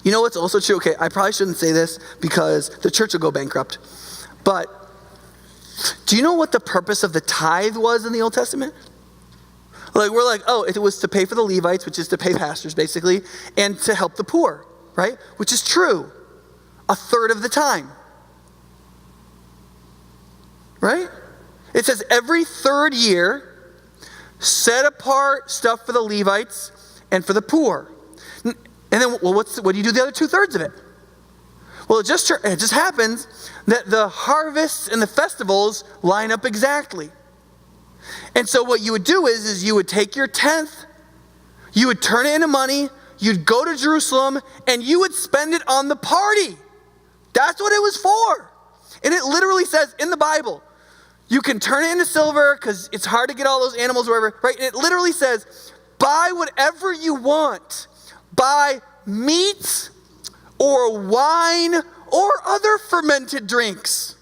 You know what's also true? Okay, I probably shouldn't say this because the church will go bankrupt. But do you know what the purpose of the tithe was in the Old Testament? Like, we're like, oh, it was to pay for the Levites, which is to pay pastors, basically, and to help the poor, right? Which is true. A third of the time. Right? It says every third year, set apart stuff for the Levites and for the poor. And then, well, what do you do the other 2/3 of it? Well, it just happens that the harvests and the festivals line up exactly. And so what you would do is you would take your 10th, you would turn it into money, you'd go to Jerusalem, and you would spend it on the party. That's what it was for. And it literally says in the Bible, you can turn it into silver because it's hard to get all those animals wherever, right? And it literally says, buy whatever you want. Buy meat or wine or other fermented drinks.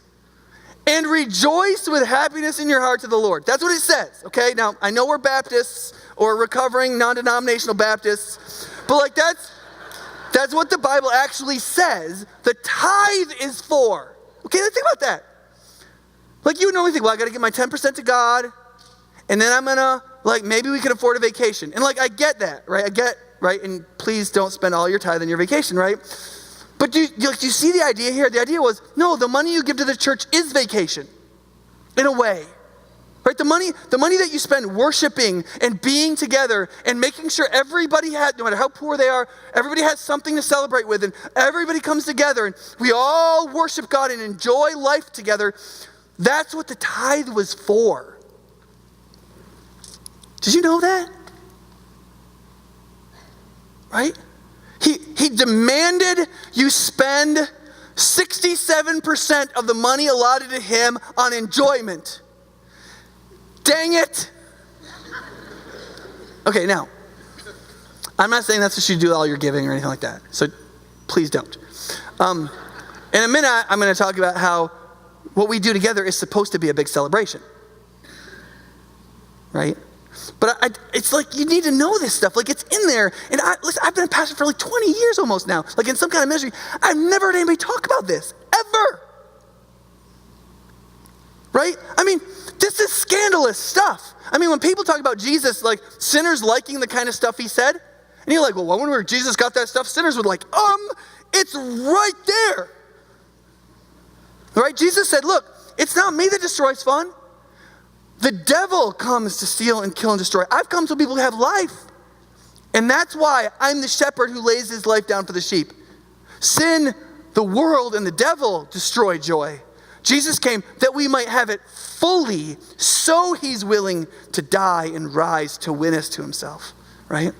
And rejoice with happiness in your heart to the Lord. That's what it says, okay? Now, I know we're Baptists or recovering non-denominational Baptists, but like that's what the Bible actually says the tithe is for. Okay, let's think about that. Like, you would normally think, well, I got to give my 10% to God, and then I'm going to, like, maybe we can afford a vacation. And, like, I get that, right? Right? And please don't spend all your tithe on your vacation, right? But do you see the idea here? The idea was, no, the money you give to the church is vacation, in a way. Right? The money that you spend worshiping and being together and making sure everybody no matter how poor they are, everybody has something to celebrate with, and everybody comes together, and we all worship God and enjoy life together. That's what the tithe was for. Did you know that? Right? He demanded you spend 67% of the money allotted to him on enjoyment. Dang it. Okay, now, I'm not saying that's what you do all your giving or anything like that. So please don't. In a minute, I'm going to talk about how what we do together is supposed to be a big celebration. Right? But it's like you need to know this stuff. Like, it's in there. And listen, I've been a pastor for like 20 years almost now. Like, in some kind of ministry. I've never heard anybody talk about this. Ever. Right? I mean, this is scandalous stuff. I mean, when people talk about Jesus, like, sinners liking the kind of stuff he said. And you're like, well, I wonder where Jesus got that stuff. Sinners would like, it's right there. Right? Jesus said, look, it's not me that destroys fun. The devil comes to steal and kill and destroy. I've come so people have life. And that's why I'm the shepherd who lays his life down for the sheep. Sin, the world, and the devil destroy joy. Jesus came that we might have it fully, so he's willing to die and rise to win us to himself. Right?